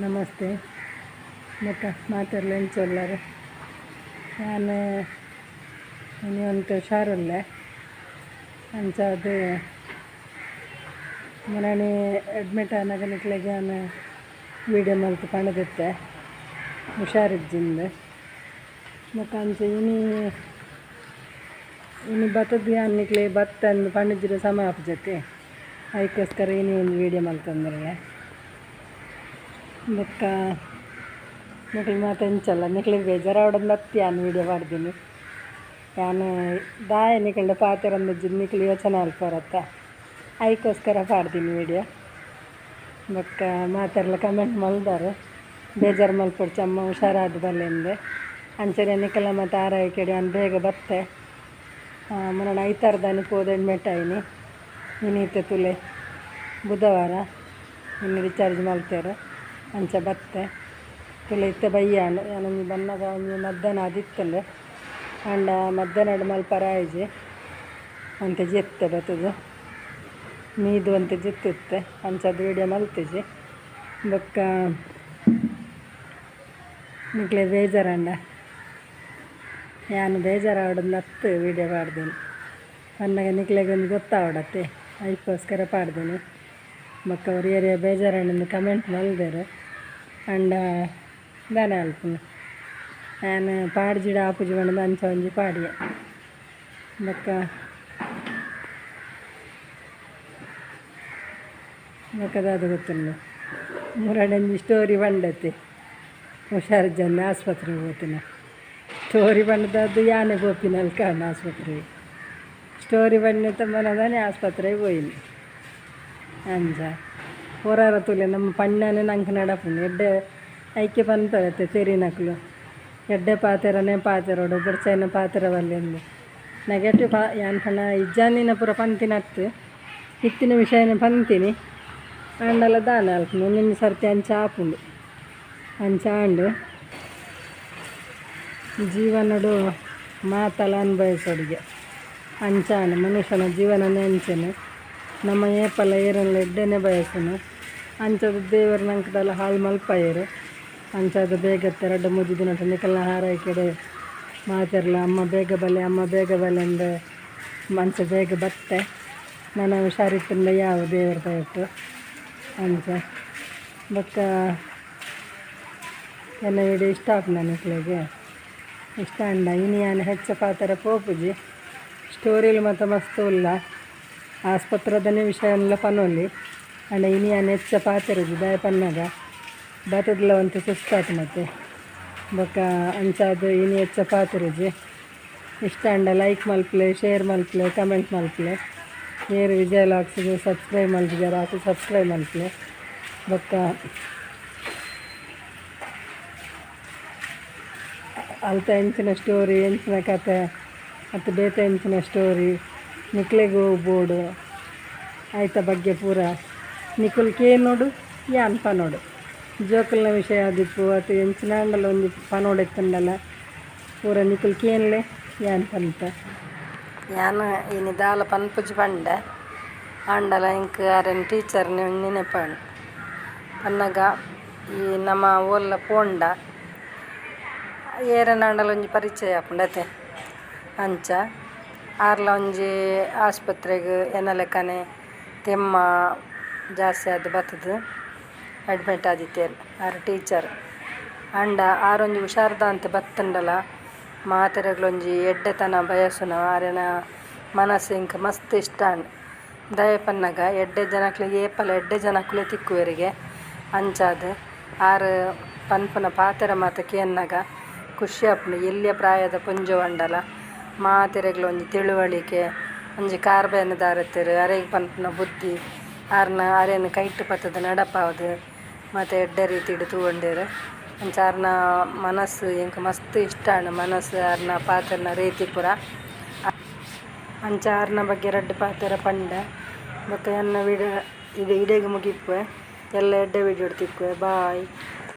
ನಮಸ್ತೆ. ಮತ್ತು ಮಾತಾಡಲೇನು ಚೊಲ್ಲರು ನಾನು ಇനി ಒಂದು ಹುಷಾರಿಲ್ಲ ಅಂಚದು ಮನೆ ಅಡ್ಮಿಟ್ ಆನಾಗ ನಿಕ್ಲೆಗೆ ನಾನು ವೀಡಿಯೋ ಮಲ್ತು ಪಣದಿತ್ತೆ ಹುಷಾರಿದ್ದಿಂದ ಮತ್ತು ಅಂಚ ಇನಿ ಬತ್ತದ್ದು ಅನ್ನಿಕ್ಲೆ ಬತ್ತಂದು ಪಣಿಜಿರೋ ಸಮಯ ಜೊತೆ ಅದಕ್ಕೋಸ್ಕರ ಒಂದು ವೀಡಿಯೋ ಮಲ್ತಂದ್ರೆ ಬೊಕ್ಕ ನಿಕ್ಲು ಮಾತೆಂಚಲ್ಲ ನಿಕ್ಲಿಗೆ ಬೇಜಾರು ಅವಡೊಂದು ಹತ್ತಿ ನಾನು ವೀಡಿಯೋ ಮಾಡ್ತೀನಿ. ನಾನು ದಾಯ ನಿಕ್ಳ ಪಾತೆರೊಂದು ನಿಕ್ಲು ಯೋಚನೆ ಅಲ್ಪರತ್ತ ಅದಕ್ಕೋಸ್ಕರ ಪಾಡ್ತೀನಿ ವೀಡಿಯೋ. ಬೊಕ್ಕ ಮಾತೆಲ್ಲ ಕಮೆಂಟ್ ಮಲ್ದಾರೆ ಬೇಜಾರು ಮಲ್ಪಡ್ಚಿ ಅಮ್ಮ ಹುಷಾರಾದ ಬಲ್ಲೆಂದು ಅಂಚನೆ ನಿಕ್ಲ ಮತ್ತು ಆರೈಕೆ ನಾನು ಬೇಗ ಬತ್ತೆ ಮೊನ್ನೆ ಐತಾರ್ದಾನಿ ಹೋದ ಅಡ್ಮಿಟ್ ಆಯ್ನಿ ಇನ್ನಿತ್ತೆ ತುಲೆ ಬುಧವಾರ ಇನ್ನು ರಿಚಾರ್ಜ್ ಮಲ್ತೇರು ಅಂಚ ಬತ್ತೆ ತುಲೆ ಇತ್ತೆ ಬಯ್ಯಾನು ನಾನು ಬನ್ನಾಗ ಒಂದು ಮಧ್ಯಾಹ್ನ ಅದಿತ್ತಲ್ಲ ಅಂಡ ಮಧ್ಯಾಹ್ನ ಮಲ್ಪರ ಆಯ್ಜಿ ಅಂತ ಜೆತ್ತೆ ಬತ್ತದು ಮೀದು ಅಂತ ಜೆತ್ತಿತ್ತೆ ಅಂಚದು ವೀಡಿಯೋ ಮಲ್ತಿಜಿ. ಬೊಕ್ಕ ನಿಕ್ಲೆ ಬೇಜಾರಂಡ ನಾನು ಬೇಜಾರಾವಡೊಂದು ಹತ್ತು ವೀಡಿಯೋ ಪಾಡ್ದೇನೆ ಪನ್ನಾಗ ನಿಕ್ಲೆಗೆ ಒಂದು ಗೊತ್ತಾವಡತ್ತೆ ಅದಕ್ಕೋಸ್ಕರ ಪಾಡ್ದೇನೆ. ಬೊಕ್ಕ ಅವ್ರು ಏರಿಯಾ ಬೇಜಾರಣ್ಣಂದು ಕಮೆಂಟ್ ಮಲ್ದೇರು ಅಂಡ ದಾನೆ ಅಲ್ಪನು ನಾನು ಪಾಡ್ಜಿಡ ಆಪುಜಿ ಬಣ್ಣದ ಅಂಚ ಒಂಜಿ ಪಾಡಿಯ. ಬೊಕ್ಕ ಬೊಕ್ಕದಾದ ಗೊತ್ತುಂಡು ಮೂರಡಂಜಿ ಸ್ಟೋರಿ ಬಂಡತ್ತೆ ಹುಷಾರು ಜನ ಆಸ್ಪತ್ರೆಗೆ ಹೋಗ್ತೀನಿ ಸ್ಟೋರಿ ಬಂಡದ್ದು ಯಾನೆ ಗೋಪಿನಲ್ಲಿ ಕಾರಣ ಆಸ್ಪತ್ರೆಗೆ ಸ್ಟೋರಿ ಬಂಡಿತ ಮನದಾನೆ ಆಸ್ಪತ್ರೆಗೆ ಹೋಯ್ನಿ ಅಂಜ ಹೊರಾರ ತುಲೆ ನಮ್ಮ ಪಣ್ಣನೆ ನಂಗೆ ನಡಪುಂಡು ಎಡ್ಡೆ ಐಕ್ಯ ಪನ್ಪರತ್ತೆ ತೆರಿ ನಕ್ಲು ಎಡ್ಡೆ ಪಾತೆರನೇ ಪಾತೆರೋಡು ಬುರ್ಚೈನ ಪಾತೆರ ಬಲ್ಲೆಂದು ನೆಗೆಟಿವ್ ಯಾನ್ ಪಣ ಇಜ್ಜಾನಿನ ಪೂರ ಪಂತಿನತ್ತು ಇತ್ತಿನ ವಿಷಯನ ಪಂತೀನಿ ಅಂಡಲ ದಾನ ಅಲ್ಪನು ನಿನ್ನ ಸರ್ತಿ ಅಂಚ ಆಪುಂಡು ಅಂಚ ಅಂಡು ಜೀವನಡು ಮಾತಲ ಅನುಭವಿಸೋಡಿಗೆ ಅಂಚಾನು ಮನುಷ್ಯನ ಜೀವನನೇ ಅಂಚೆನು ನಮ್ಮ ಏಪಲ ಏರಲ್ಲ ಎಡ್ಡೆನೆ ಬಯಸನು ಅಂಚದು ದೇವರು ನಂಕದಲ್ಲ ಹಾಳು ಮಲ್ಪಯರು ಅಂಚದು ಬೇಗ ಎರಡು ಮೂರು ದಿನ ನಿಕಲ್ನ ಹಾರೈಕೆಡೆ ಮಾತಿರಲ್ಲ ಅಮ್ಮ ಬೇಗ ಬಲೆ ಅಂದರೆ ಮನಸ್ಸು ಬೇಗ ಬತ್ತೆ ನಾನು ಹುಷಾರಿತ್ತಿಂದ ಯಾವ ದೇವ್ರ ದಯಟ್ಟು ಅಂಚ. ಬೊಕ್ಕ ಎಲ್ಲ ವಿಡಿಯೋ ಇಷ್ಟ ಆಪು ನನಗೆ ಇಷ್ಟ ಅಂಡ ಇನಿ ನಾನು ಹೆಚ್ಚ ಪಾತ್ರ ಪೋಪುಜಿ ಸ್ಟೋರಿಲಿ ಮತ್ತು ಮಸ್ತು ಇಲ್ಲ ಆಸ್ಪತ್ರೆದನೇ ವಿಷಯನೆಲ್ಲ ಪನೋಲಿ ಅಂಡ ಇನಿ ನಾನು ಹೆಚ್ಚ ಪಾತಿರೋದು ದಯ ಪನ್ನಾಗ ಬತ್ತದಲ್ಲ ಒಂದು ಸುಸ್ತಾತು ಮತ್ತು ಬೊಕ್ಕ ಅಂಚದು ಇನಿ ಹೆಚ್ಚ ಪಾತಿರೋಜಿ ಇಷ್ಟ ಅಂಡ ಲೈಕ್ ಮಲ್ಪಲೆ ಶೇರ್ ಮಲ್ಪಲೆ ಕಮೆಂಟ್ ಮಲ್ಪಲೆ ಏರು ವಿಜಯ ಲಾಕ್ಸಿಗೆ ಸಬ್ಸ್ಕ್ರೈಬ್ ಮಲ್ತಿದ್ದಾರೆ ಅದು ಸಬ್ಸ್ಕ್ರೈಬ್ ಮಲ್ಪಲೆ. ಬೊಕ್ಕ ಅಲ್ತ ಎಂಚಿನ ಸ್ಟೋರಿ ಎಂಚಿನ ಕತೆ ಮತ್ತು ಬೇತ ಎಂಚಿನ ಸ್ಟೋರಿ ನಿಕ್ಲೆಗೆ ಹೋಗ್ಬೋಡು ಆಯ್ತ ಬಗ್ಗೆ ಪೂರ ನಿಕುಲ್ಕೆ ನೋಡು ಯಾನ್ ಪನೋಡು ಜೋಕಲ್ನ ವಿಷಯ ಆದಿಪ್ಪು ಅಥವಾ ಎಂಚಿನ ಅಂಡಲ್ಲ ಒಂದು ಪನೋಡೆತ್ತಂಡಲ್ಲ ಪೂರ ನಿಕುಲ್ಕೇನ್ಲೆ ಯಾನ್ ಪಂತ ಯಾನು ಇನಿ ದಾಲ ಪನ್ಪುಜಿ ಪಂಡ ಅಂಡಲ ಇಂಕ್ ಆರನ್ ಟೀಚರ್ನಿ ನೆನಪಂಡು ಪನ್ನಗ ಈ ನಮ್ಮ ಓಲ್ಲ ಪೋಂಡ ಏರನ ಅಂಡಲ ಒಂಜಿ ಪರಿಚಯ ಆಪುಂಡತೆ ಅಂಚ ಆರ್ಲ ಒಂಜಿ ಆಸ್ಪತ್ರೆಗೆ ಎನ್ನ ಲೆಕ್ಕನೆ ತೆಮ್ಮ ಜಾಸ್ತಿ ಆದ ಬತ್ತದು ಅಡ್ಮಿಟ್ ಆದಿತ್ತೇರು ಆರು ಟೀಚರ್ ಅಂಡ ಆರೊಂಜಿ ಹುಷಾರ್ದ ಅಂತ ಬತ್ತಂಡಲ ಮಾತೆರೆಗ್ಲೊಂಜಿ ಎಡ್ಡೆತನ ಬಯಸುನ ಆರೆನ ಮನಸ್ಸು ಇಂಕ ಮಸ್ತ್ ಇಷ್ಟ ಅಂಡ್ ದಯ ಪನ್ನಗ ಎಡ್ಡೆ ಜನಕ್ಲಿಗೆ ಏಪಲ ಎಡ್ಡೆ ಜನಕ್ಕುಲೆ ತಿಕ್ಕುವರಿಗೆ ಅಂಚಾದ ಆರು ಪನ್ಪುನ ಪಾತೆರ ಮಾತಕ್ಕೆ ಎನ್ನಗ ಖುಷಿ ಆಪುಂಡು ಎಲ್ಲಿಯ ಪ್ರಾಯದ ಪುಂಜು ಅಂಡಲ ಮಾತೆರೆಗ್ಲ ಒಂಜಿ ತಿಳುವಳಿಕೆ ಒಂಜಿ ಕಾರ್ಬೆಯನ್ನು ದಾರತ್ತೇರು ಅರೆಗೆ ಪನ್ಪುನ ಬುದ್ಧಿ ಅರೆಯನ್ನು ಕೈಟ್ಟು ಪತ್ತದ ನಡಪಾವದು ಮತ್ತು ಎಡ್ಡೆ ರೀತಿ ತೂಗೊಂಡೇರು ಅಂಚ ಆರ್ನ ಮನಸ್ಸು ಎಂಕ್ ಮಸ್ತ್ ಇಷ್ಟ ಅಂಡ್ ಮನಸ್ಸು ಆರ್ನ ಪಾತೆರ್ನ ರೀತಿ ಪೂರ ಅಂಚ ಆರ್ನ ಬಗ್ಗೆ ರಡ್ಡು ಪಾತೆರ ಪಂಡ. ಮತ್ತು ಎನ್ನ ವಿಡಿಯೋ ಇದು ಇಡೆಗೆ ಮುಗಿಪ್ಪೆ ಎಲ್ಲ ಎಡ್ಡೆ ವಿಡಿಯೋ ತಿಕ್ಕುವೆ ಬಾಯ್.